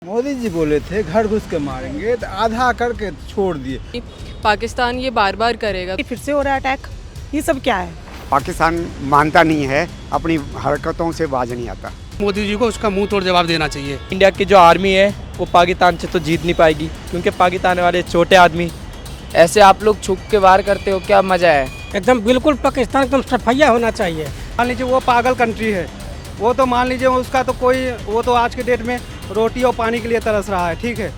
मोदी जी बोले थे घर घुस के मारेंगे, तो आधा करके छोड़ दिए। पाकिस्तान ये बार बार करेगा। फिर से हो रहा है अटैक, ये सब क्या है? पाकिस्तान मानता नहीं है, अपनी हरकतों से बाज नहीं आता। मोदी जी को उसका मुंह तोड़ जवाब देना चाहिए। इंडिया की जो आर्मी है वो पाकिस्तान से तो जीत नहीं पाएगी, क्योंकि पाकिस्तान वाले छोटे आदमी। ऐसे आप लोग छुप के वार करते हो, क्या मजा है? एकदम बिल्कुल पाकिस्तान एकदम सफाया होना चाहिए। मान लीजिए वो पागल कंट्री है, वो तो मान लीजिए उसका तो कोई, वो तो आज के डेट में रोटी और पानी के लिए तरस रहा है, ठीक है।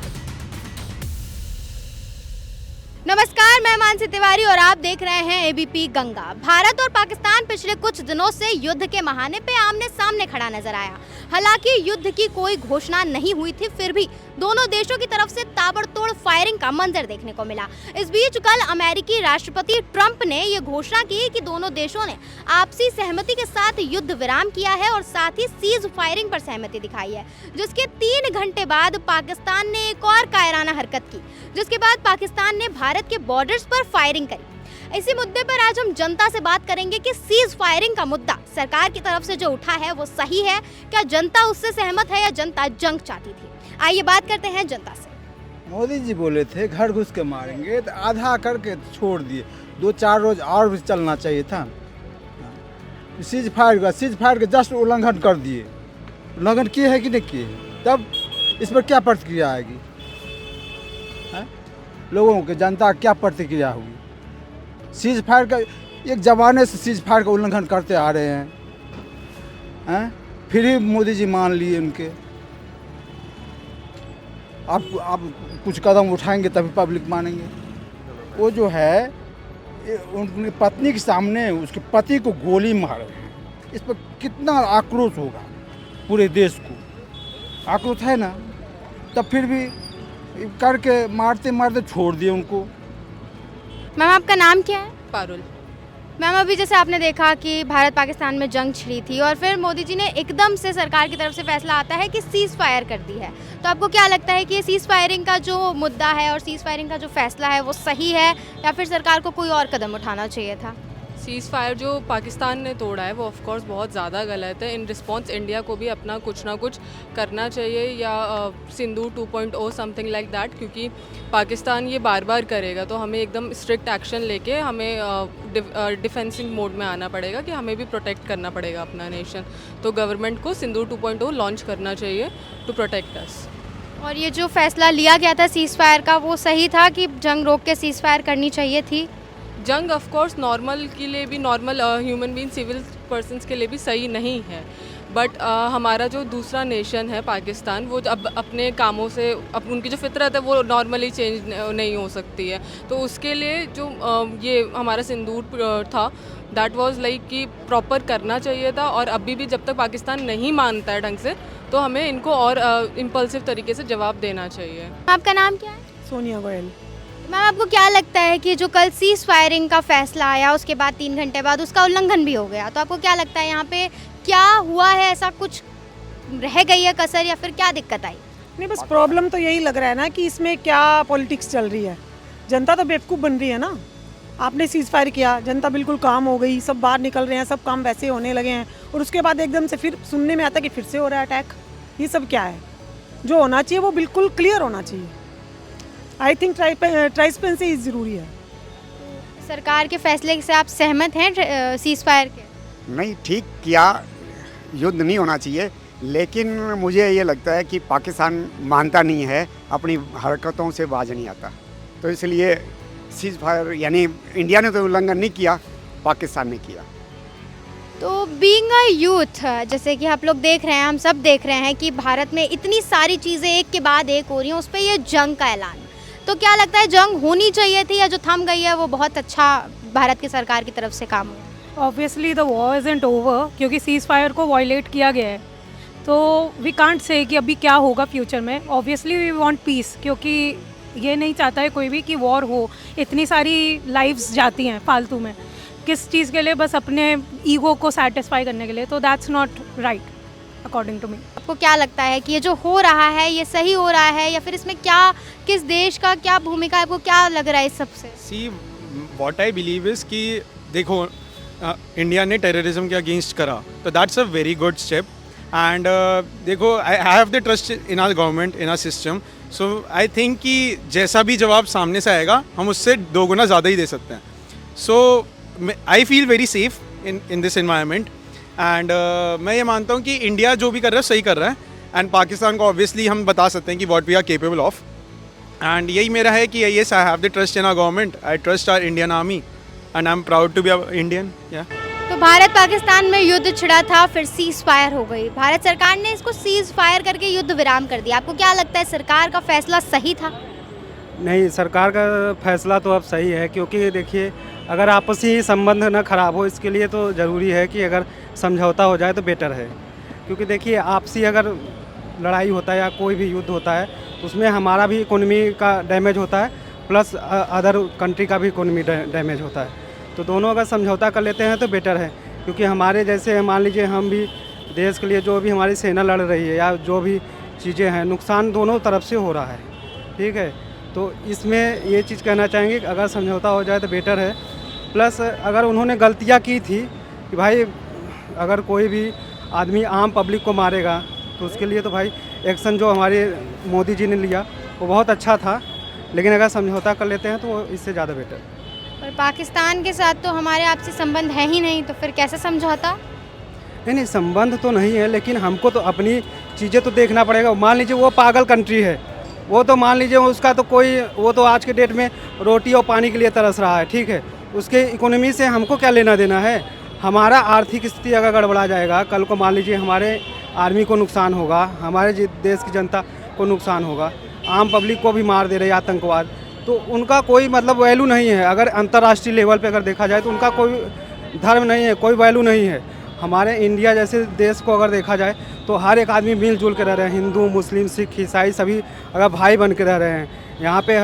नमस्कार, मैं मानसी तिवारी और आप देख रहे हैं एबीपी गंगा। भारत और पाकिस्तान पिछले कुछ दिनों से युद्ध के बहाने पे आमने सामने खड़ा नजर आया। हालांकि युद्ध की कोई घोषणा नहीं हुई थी, फिर भी दोनों देशों की तरफ से ताबड़तोड़ फायरिंग का मंजर देखने को मिला। इस बीच कल अमेरिकी राष्ट्रपति ट्रंप ने ये घोषणा की कि दोनों देशों ने आपसी सहमति के साथ युद्ध विराम किया है और साथ ही सीज फायरिंग पर सहमति दिखाई है, जिसके 3 घंटे बाद पाकिस्तान ने एक और कायराना हरकत की, जिसके बाद पाकिस्तान ने भारत के बॉर्डर्स पर फायरिंग करी। इसी मुद्दे पर आज हम जनता से बात करेंगे कि सीज फायरिंग का मुद्दा सरकार की तरफ से जो उठा है वो सही है, क्या जनता उससे सहमत है या जनता जंग चाहती थी। आइए बात करते हैं जनता से। मोदी जी बोले थे घर घुस के मारेंगे, तो आधा करके छोड़ दिए। 2-4 रोज और भी चलना चाहिए था। सीज फायर का जस्ट उल्लंघन कर दिए। उल्लंघन किए है कि नहीं किए, तब इस पर क्या प्रतिक्रिया आएगी? लोगों के, जनता क्या प्रतिक्रिया होगी? सीज फायर का एक ज़माने से सीज फायर का उल्लंघन करते आ रहे हैं, फिर ही मोदी जी मान लिए उनके। आप कुछ कदम उठाएंगे तभी पब्लिक मानेंगे। वो जो है उनकी पत्नी के सामने उसके पति को गोली मारे हैं, इस पर कितना आक्रोश होगा पूरे देश को। आक्रोश है ना, तब फिर भी करके मारते मारते छोड़ दिए उनको। मैम, आपका नाम क्या है? पारुल। मैम, अभी जैसे आपने देखा कि भारत पाकिस्तान में जंग छिड़ी थी और फिर मोदी जी ने एकदम से सरकार की तरफ से फैसला आता है कि सीज फायर कर दी है, तो आपको क्या लगता है कि ये सीज फायरिंग का जो मुद्दा है और सीज फायरिंग का जो फैसला है वो सही है या फिर सरकार को कोई और कदम उठाना चाहिए था? सीज फायर जो पाकिस्तान ने तोड़ा है वो ऑफ कोर्स बहुत ज़्यादा गलत है। इन रिस्पॉन्स इंडिया को भी अपना कुछ ना कुछ करना चाहिए, या सिंदूर 2.0 समथिंग लाइक दैट, क्योंकि पाकिस्तान ये बार बार करेगा तो हमें एकदम स्ट्रिक्ट एक्शन लेके हमें डिफेंसिंग मोड में आना पड़ेगा कि हमें भी प्रोटेक्ट करना पड़ेगा अपना नेशन। तो गवर्नमेंट को सिंदूर 2.0 लॉन्च करना चाहिए टू प्रोटेक्ट अस। और ये जो फैसला लिया गया था सीज फायर का, वो सही था कि जंग रोक के सीज फायर करनी चाहिए थी? जंग ऑफ कोर्स नॉर्मल के लिए भी, normal human being civil persons के लिए भी सही नहीं है, बट हमारा जो दूसरा नेशन है पाकिस्तान, वो अब अपने कामों से उनकी जो फितरत है वो नॉर्मली चेंज नहीं हो सकती है। तो उसके लिए जो ये हमारा सिंदूर था, दैट वाज लाइक कि प्रॉपर करना चाहिए था। और अभी भी जब तक पाकिस्तान नहीं मानता है ढंग से, तो हमें इनको और इम्पल्सिव तरीके से जवाब देना चाहिए। आपका नाम क्या है? सोनिया गोयल। मैम, आपको क्या लगता है कि जो कल सीज फायरिंग का फैसला आया उसके बाद 3 घंटे बाद उसका उल्लंघन भी हो गया, तो आपको क्या लगता है यहाँ पे क्या हुआ है? ऐसा कुछ रह गई है कसर या फिर क्या दिक्कत आई? नहीं, बस प्रॉब्लम तो यही लग रहा है ना कि इसमें क्या पॉलिटिक्स चल रही है। जनता तो बेवकूफ़ बन रही है ना। आपने सीज फायर किया, जनता बिल्कुल काम हो गई, सब बाहर निकल रहे हैं, सब काम वैसे होने लगे हैं, और उसके बाद एकदम से फिर सुनने में आता है कि फिर से हो रहा है अटैक। ये सब क्या है? जो होना चाहिए वो बिल्कुल क्लियर होना चाहिए। आई थिंक ट्रांसपेरेंसी ज़रूरी है। सरकार के फैसले से आप सहमत हैं सीज फायर के? नहीं, ठीक किया, युद्ध नहीं होना चाहिए, लेकिन मुझे ये लगता है कि पाकिस्तान मानता नहीं है, अपनी हरकतों से बाज नहीं आता। तो इसलिए सीज फायर, यानी इंडिया ने तो उल्लंघन नहीं किया, पाकिस्तान ने किया। तो बीइंग अ यूथ, जैसे कि आप लोग देख रहे हैं, हम सब देख रहे हैं कि भारत में इतनी सारी चीज़ें एक के बाद एक हो रही हैं, उस पर ये जंग का ऐलान, तो क्या लगता है जंग होनी चाहिए थी या जो थम गई है वो बहुत अच्छा भारत की सरकार की तरफ से काम हुआ? Obviously the war isn't over, क्योंकि सीज़ फायर को वायलेट किया गया है, तो वी कांट से कि अभी क्या होगा फ्यूचर में। ऑब्वियसली वी वांट पीस, क्योंकि ये नहीं चाहता है कोई भी कि वॉर हो। इतनी सारी लाइव्स जाती हैं फालतू में, किस चीज़ के लिए? बस अपने ईगो को सेटिस्फाई करने के लिए। तो that's not right according to me. आपको क्या लगता है कि ये जो हो रहा है ये सही हो रहा है या फिर इसमें क्या, किस देश का क्या भूमिका है? आपको क्या लग रहा है इस सबसे? See what I believe is कि देखो, इंडिया ने टेररिज्म के अगेंस्ट करा, तो that's a very good step. And देखो I have the trust in our government, in our system. So I think कि जैसा भी जवाब सामने से आएगा हम उससे 2 गुना ज़्यादा ही दे सकते हैं. So I feel very safe in this environment. And मैं ये मानता हूँ कि इंडिया जो भी कर रहा है सही कर रहा है. एंड पाकिस्तान को ऑब्वियसली हम बता सकते हैं कि what we are capable of. And यही मेरा है कि yes I have the trust in our government, I trust our Indian army and I am proud to be Indian. या तो भारत पाकिस्तान में युद्ध छिड़ा था, फिर सीज फायर हो गई. भारत सरकार ने इसको सीज फायर करके युद्ध विराम कर दिया. आपको क्या लगता है सरकार का फैसला सही था? नहीं, सरकार का फैसला तो अब सही है, क्योंकि देखिए अगर आपसी संबंध न खराब हो इसके लिए तो ज़रूरी है कि अगर समझौता हो जाए तो बेटर है. क्योंकि देखिए आपसी अगर लड़ाई होता है या कोई भी युद्ध होता है तो उसमें हमारा भी इकोनॉमी का डैमेज होता है, प्लस अदर कंट्री का भी इकोनॉमी डैमेज होता है. तो दोनों अगर समझौता कर लेते हैं तो बेटर है. क्योंकि हमारे जैसे मान लीजिए हम भी देश के लिए जो भी हमारी सेना लड़ रही है या जो भी चीज़ें हैं, नुकसान दोनों तरफ से हो रहा है. ठीक है, तो इसमें ये चीज़ कहना चाहेंगे कि अगर समझौता हो जाए तो बेटर है. प्लस अगर उन्होंने गलतियाँ की थी कि भाई अगर कोई भी आदमी आम पब्लिक को मारेगा तो उसके लिए तो भाई एक्शन जो हमारे मोदी जी ने लिया वो बहुत अच्छा था. लेकिन अगर समझौता कर लेते हैं तो वो इससे ज़्यादा बेटर. और पाकिस्तान के साथ तो हमारे आपसी संबंध है ही नहीं, तो फिर कैसे समझौता? नहीं, संबंध तो नहीं है, लेकिन हमको तो अपनी चीज़ें तो देखना पड़ेगा. मान लीजिए वो पागल कंट्री है, वो तो मान लीजिए उसका तो कोई, वो तो आज के डेट में रोटी और पानी के लिए तरस रहा है. ठीक है, उसके इकोनॉमी से हमको क्या लेना देना है? हमारा आर्थिक स्थिति अगर गड़बड़ा जाएगा, कल को मान लीजिए हमारे आर्मी को नुकसान होगा, हमारे देश की जनता को नुकसान होगा, आम पब्लिक को भी मार दे रहे आतंकवाद, तो उनका कोई मतलब वैल्यू नहीं है. अगर अंतर्राष्ट्रीय लेवल पे अगर देखा जाए तो उनका कोई धर्म नहीं है, कोई वैल्यू नहीं है. हमारे इंडिया जैसे देश को अगर देखा जाए तो हर एक आदमी मिलजुल के रह रहे हैं. हिंदू, मुस्लिम, सिख, ईसाई सभी अगर भाई बन के रह रहे हैं. यहाँ पे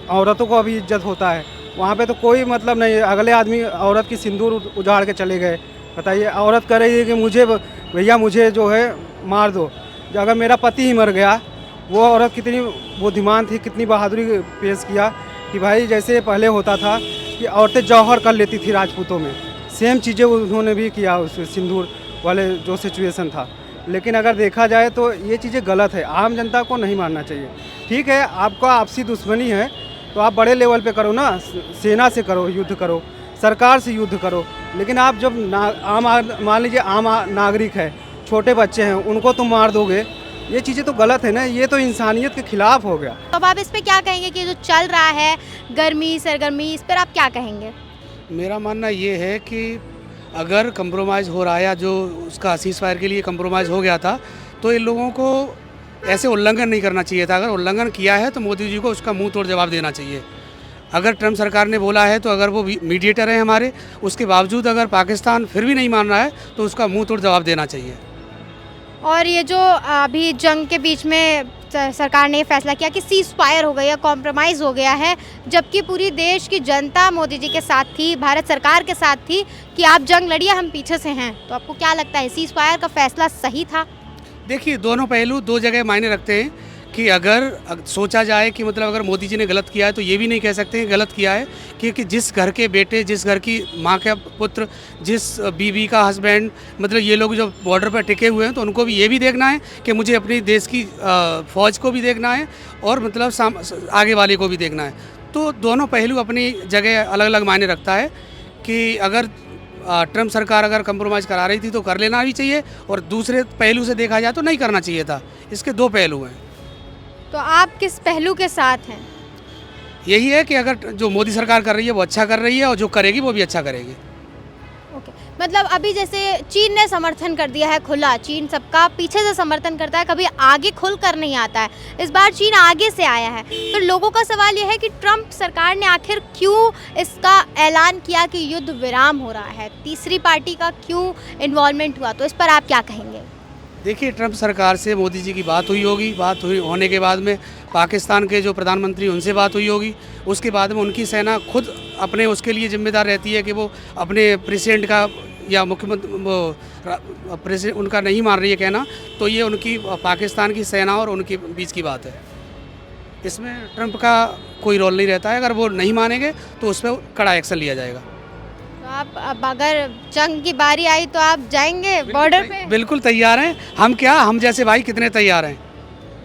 औरतों को भी इज्जत होता है. वहाँ पे तो कोई मतलब नहीं है. अगले आदमी औरत की सिंदूर उजाड़ के चले गए. बताइए, औरत कह रही है कि मुझे भैया मुझे जो है मार दो. अगर मेरा पति ही मर गया, वो औरत कितनी बुद्धिमान थी, कितनी बहादुरी पेश किया कि भाई जैसे पहले होता था कि औरतें जौहर कर लेती थी राजपूतों में, सेम चीज़ें उन्होंने भी किया उस सिंदूर वाले जो सिचुएशन था. लेकिन अगर देखा जाए तो ये चीज़ें गलत है, आम जनता को नहीं मानना चाहिए. ठीक है, आपका आपसी दुश्मनी है तो आप बड़े लेवल पे करो ना, सेना से करो, युद्ध करो, सरकार से युद्ध करो. लेकिन आप जब मान लीजिए आम नागरिक है, छोटे बच्चे हैं, उनको तुम मार दोगे, ये चीज़ें तो गलत है ना. ये तो इंसानियत के खिलाफ हो गया. अब आप इस पे क्या कहेंगे कि जो चल रहा है गर्मी सरगर्मी, इस पर आप क्या कहेंगे? मेरा मानना ये है कि अगर कंप्रोमाइज़ हो रहा है या जो उसका सीज़ फायर के लिए कंप्रोमाइज़ हो गया था तो इन लोगों को ऐसे उल्लंघन नहीं करना चाहिए था. अगर उल्लंघन किया है तो मोदी जी को उसका मुंह तोड़ जवाब देना चाहिए. अगर ट्रम्प सरकार ने बोला है तो अगर वो मीडिएटर हैं हमारे, उसके बावजूद अगर पाकिस्तान फिर भी नहीं मान रहा है तो उसका मुंह तोड़ जवाब देना चाहिए. और ये जो अभी जंग के बीच में सरकार ने ये फैसला किया कि सीज फायर हो गई है, कॉम्प्रोमाइज़ हो गया है, जबकि पूरी देश की जनता मोदी जी के साथ थी, भारत सरकार के साथ थी कि आप जंग लड़िए, हम पीछे से हैं. तो आपको क्या लगता है सीज फायर का फैसला सही था? देखिए, दोनों पहलू दो जगह मायने रखते हैं. कि अगर सोचा जाए कि मतलब अगर मोदी जी ने गलत किया है तो ये भी नहीं कह सकते हैं गलत किया है, क्योंकि जिस घर के बेटे, जिस घर की माँ का पुत्र, जिस बीवी का हस्बैंड, मतलब ये लोग जो बॉर्डर पर टिके हुए हैं तो उनको भी ये भी देखना है कि मुझे अपनी देश की फ़ौज को भी देखना है और मतलब आगे वाले को भी देखना है. तो दोनों पहलू अपनी जगह अलग अलग मायने रखता है. कि अगर ट्रम्प सरकार अगर कंप्रोमाइज़ करा रही थी तो कर लेना भी चाहिए, और दूसरे पहलू से देखा जाए तो नहीं करना चाहिए था. इसके दो पहलू हैं. तो आप किस पहलू के साथ हैं? यही है कि अगर जो मोदी सरकार कर रही है वो अच्छा कर रही है और जो करेगी वो भी अच्छा करेगी. ओके, मतलब अभी जैसे चीन ने समर्थन कर दिया है खुला, चीन सबका पीछे से समर्थन करता है, कभी आगे खुल कर नहीं आता है. इस बार चीन आगे से आया है. तो लोगों का सवाल यह है कि ट्रम्प सरकार ने आखिर क्यों इसका ऐलान किया कि युद्ध विराम हो रहा है, तीसरी पार्टी का क्यों इन्वॉल्वमेंट हुआ? तो इस पर आप क्या कहेंगे? देखिए, ट्रम्प सरकार से मोदी जी की बात हुई होगी, बात हुई होने के बाद में पाकिस्तान के जो प्रधानमंत्री उनसे बात हुई होगी, उसके बाद में उनकी सेना खुद अपने उसके लिए जिम्मेदार रहती है कि वो अपने प्रेसिडेंट का या मुख्यमंत्री प्रेसिडेंट उनका नहीं मान रही है कहना, तो ये उनकी पाकिस्तान की सेना और उनके बीच की बात है. इसमें ट्रम्प का कोई रोल नहीं रहता है. अगर वो नहीं मानेंगे तो उस पर कड़ा एक्शन लिया जाएगा. तो आप अब अगर जंग की बारी आई तो आप जाएंगे बॉर्डर पे? बिल्कुल तैयार हैं। हम क्या, हम जैसे भाई कितने तैयार हैं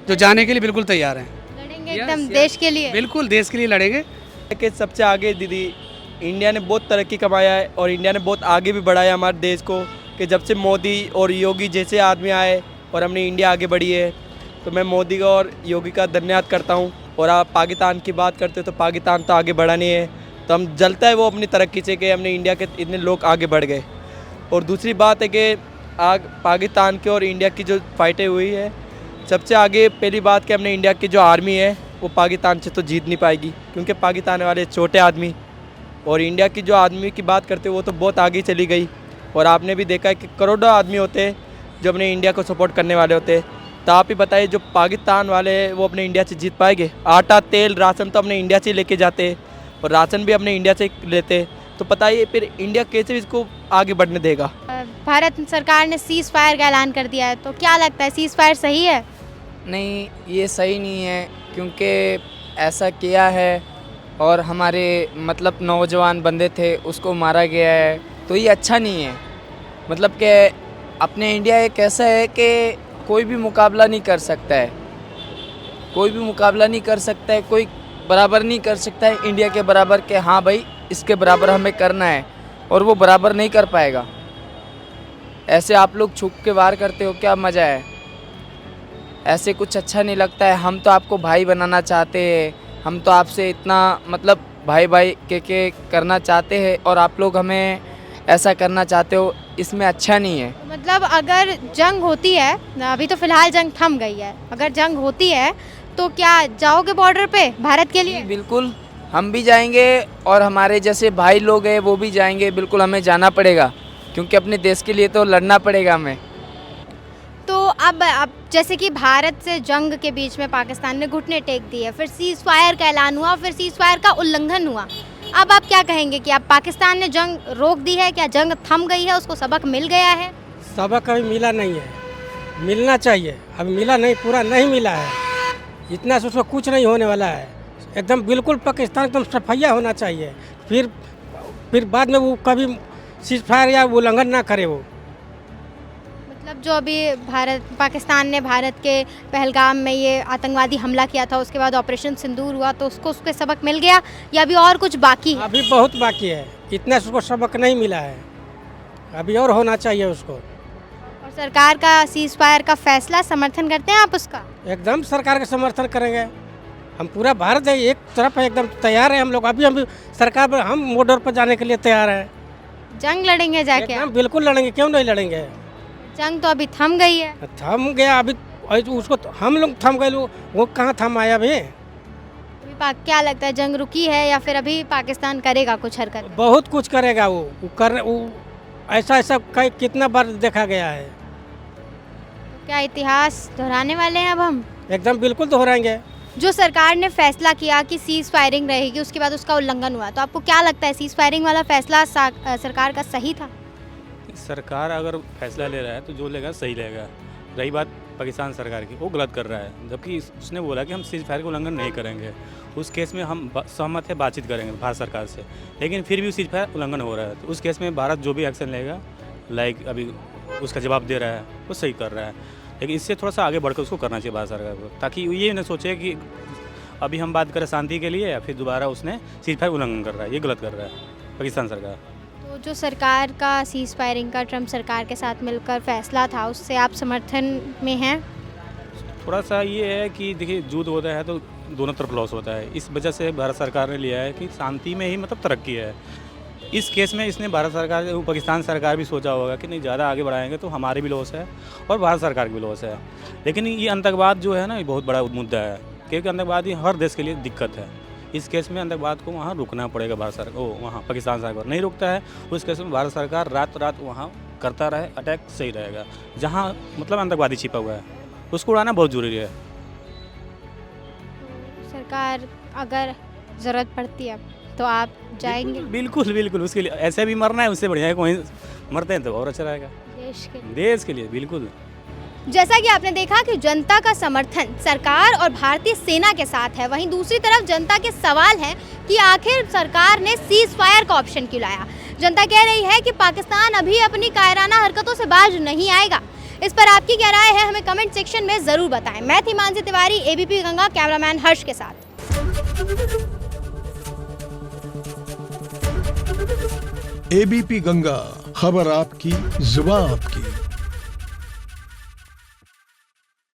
जो जाने के लिए बिल्कुल तैयार हैं। लड़ेंगे एकदम देश के लिए? बिल्कुल देश के लिए लड़ेंगे। कि सबसे आगे दीदी, इंडिया ने बहुत तरक्की कमाया है और इंडिया ने बहुत आगे भी बढ़ाया हमारे देश को। कि जब से मोदी और योगी जैसे आदमी आए और हमने इंडिया आगे बढ़ी है, तो मैं मोदी का और योगी का धन्यवाद करता हूँ। और आप पाकिस्तान की बात करते हो तो पाकिस्तान तो आगे बढ़ा नहीं है, तो हम जलता है वो अपनी तरक्की से कि हमने इंडिया के इतने लोग आगे बढ़ गए। और दूसरी बात है कि पाकिस्तान की और इंडिया की जो फाइटें हुई है, सबसे आगे पहली बात कि हमने इंडिया की जो आर्मी है वो पाकिस्तान से तो जीत नहीं पाएगी, क्योंकि पाकिस्तान वाले छोटे आदमी, और इंडिया की जो आदमी की बात करते हैं वो तो बहुत आगे चली गई। और आपने भी देखा है कि करोड़ों आदमी होते हैं जो अपने इंडिया को सपोर्ट करने वाले होते हैं। तो आप ही बताइए, जो पाकिस्तान वाले हैं वो अपने इंडिया से जीत पाएंगे? आटा, तेल, राशन तो अपने इंडिया से लेके जाते हैं और राशन भी अपने इंडिया से लेते हैं, तो बताइए फिर इंडिया कैसे इसको आगे बढ़ने देगा? भारत सरकार ने सीज फायर का ऐलान कर दिया है, तो क्या लगता है सीज फायर सही है? नहीं, ये सही नहीं है, क्योंकि ऐसा किया है और हमारे मतलब नौजवान बंदे थे उसको मारा गया है, तो ये अच्छा नहीं है। मतलब कि अपने इंडिया एक ऐसा है कि कोई भी मुकाबला नहीं कर सकता है, कोई भी मुकाबला नहीं कर सकता है, कोई बराबर नहीं कर सकता है इंडिया के बराबर के हाँ भाई इसके बराबर हमें करना है, और वो बराबर नहीं कर पाएगा। ऐसे आप लोग छुप के वार करते हो, क्या मज़ा है? ऐसे कुछ अच्छा नहीं लगता है। हम तो आपको भाई बनाना चाहते हैं, हम तो आपसे इतना मतलब भाई भाई के करना चाहते हैं, और आप लोग हमें ऐसा करना चाहते हो, इसमें अच्छा नहीं है। मतलब अगर जंग होती है, अभी तो फिलहाल जंग थम गई है, अगर जंग होती है तो क्या जाओगे बॉर्डर पे भारत के लिए? बिल्कुल, हम भी जाएंगे और हमारे जैसे भाई लोग हैं वो भी जाएंगे। बिल्कुल हमें जाना पड़ेगा, क्योंकि अपने देश के लिए तो लड़ना पड़ेगा हमें। तो अब जैसे कि भारत से जंग के बीच में पाकिस्तान ने घुटने टेक दिए, फिर सीज फायर का ऐलान हुआ, फिर सीज फायर का उल्लंघन हुआ। अब आप क्या कहेंगे कि अब पाकिस्तान ने जंग रोक दी है? क्या जंग थम गई है, उसको सबक मिल गया है? सबक अभी मिला नहीं है, मिलना चाहिए, अभी मिला नहीं, पूरा नहीं मिला है। इतना से उसको कुछ नहीं होने वाला है, एकदम बिल्कुल पाकिस्तान एकदम सफाया होना चाहिए, फिर बाद में वो कभी सीज फायर या उल्लंघन ना करे वो। मतलब जो अभी पाकिस्तान ने भारत के पहलगाम में ये आतंकवादी हमला किया था, उसके बाद ऑपरेशन सिंदूर हुआ, तो उसको उसके सबक मिल गया या अभी और कुछ बाकी है? अभी बहुत बाकी है, इतना से उसको सबक नहीं मिला है, अभी और होना चाहिए उसको। और सरकार का सीज फायर का फैसला समर्थन करते हैं आप उसका? एकदम सरकार का समर्थन करेंगे, हम पूरा भारत है एक तरफ है, एकदम तैयार है हम लोग। अभी हम सरकार पर, हम बॉर्डर पर जाने के लिए तैयार है। जंग लड़ेंगे जाके? हम बिल्कुल लड़ेंगे, क्यों नहीं लड़ेंगे। जंग तो अभी थम गई है। थम गया अभी, उसको हम लोग थम गए, वो कहाँ थम आया अभी? क्या लगता है, जंग रुकी है या फिर अभी पाकिस्तान करेगा कुछ हरकत? बहुत कुछ करेगा वो ऐसा कितना बार देखा गया है। तो क्या इतिहास दोहराने वाले हैं अब हम? एकदम बिल्कुल दोहराएंगे। जो सरकार ने फैसला किया कि सीज फायरिंग रहेगी, उसके बाद उसका उल्लंघन हुआ, तो आपको क्या लगता है सीज फायरिंग वाला फैसला सरकार का सही था? सरकार अगर फैसला ले रहा है तो जो लेगा सही लेगा। रही बात पाकिस्तान सरकार की, वो गलत कर रहा है, जबकि उसने बोला कि हम सीज फायर का उल्लंघन नहीं करेंगे। उस केस में हम सहमत है, बातचीत करेंगे भारत सरकार से, लेकिन फिर भी सीज फायर उल्लंघन हो रहा है, तो उस केस में भारत जो भी एक्शन लेगा, लाइक अभी उसका जवाब दे रहा है, वो सही कर रहा है। लेकिन इससे थोड़ा सा आगे बढ़कर उसको करना चाहिए भारत सरकार को, ताकि ये न सोचे कि अभी हम बात करें शांति के लिए या फिर दोबारा उसने सीज फायर उल्लंघन कर रहा है। ये गलत कर रहा है पाकिस्तान सरकार। तो जो सरकार का सीज फायरिंग का ट्रम्प सरकार के साथ मिलकर फैसला था, उससे आप समर्थन में हैं? थोड़ा सा ये है कि देखिए, युद्ध होता है तो दोनों तरफ लॉस होता है, इस वजह से भारत सरकार ने लिया है कि शांति में ही मतलब तरक्की है। इस केस में इसने भारत सरकार, पाकिस्तान सरकार भी सोचा होगा कि नहीं ज़्यादा आगे बढ़ाएंगे तो हमारे भी लॉस है और भारत सरकार की भी लॉस है। लेकिन ये आतंकवाद जो है ना, ये बहुत बड़ा मुद्दा है, क्योंकि आतंकवाद ये हर देश के लिए दिक्कत है। इस केस में आतंकवाद को वहाँ रुकना पड़ेगा, भारत सरकार वहाँ पाकिस्तान सरकार नहीं रुकता है, उस केस में भारत सरकार रात रात वहाँ करता रहे, अटैक सही रहेगा। जहाँ मतलब आतंकवादी छिपा हुआ है उसको उड़ाना बहुत ज़रूरी है। सरकार अगर ज़रूरत पड़ती है तो आप जाएंगे? बिल्कुल बिल्कुल, उसके लिए ऐसे भी मरना है, उससे बढ़िया है कोई मरते हैं तो और अच्छा रहेगा देश के लिए। बिल्कुल, जैसा कि आपने देखा कि जनता का समर्थन सरकार और भारतीय सेना के साथ है, वहीं दूसरी तरफ जनता के सवाल हैं कि आखिर सरकार ने सीज फायर का ऑप्शन क्यों लाया। जनता कह रही है कि पाकिस्तान अभी अपनी कायराना हरकतों से बाज नहीं आएगा। इस पर आपकी क्या राय है, हमें कमेंट सेक्शन में ज़रूर बताएं। मैं थी मानसी तिवारी, एबीपी गंगा, कैमरामैन हर्ष के साथ। एबीपी गंगा, खबर आपकी, जुबान आपकी।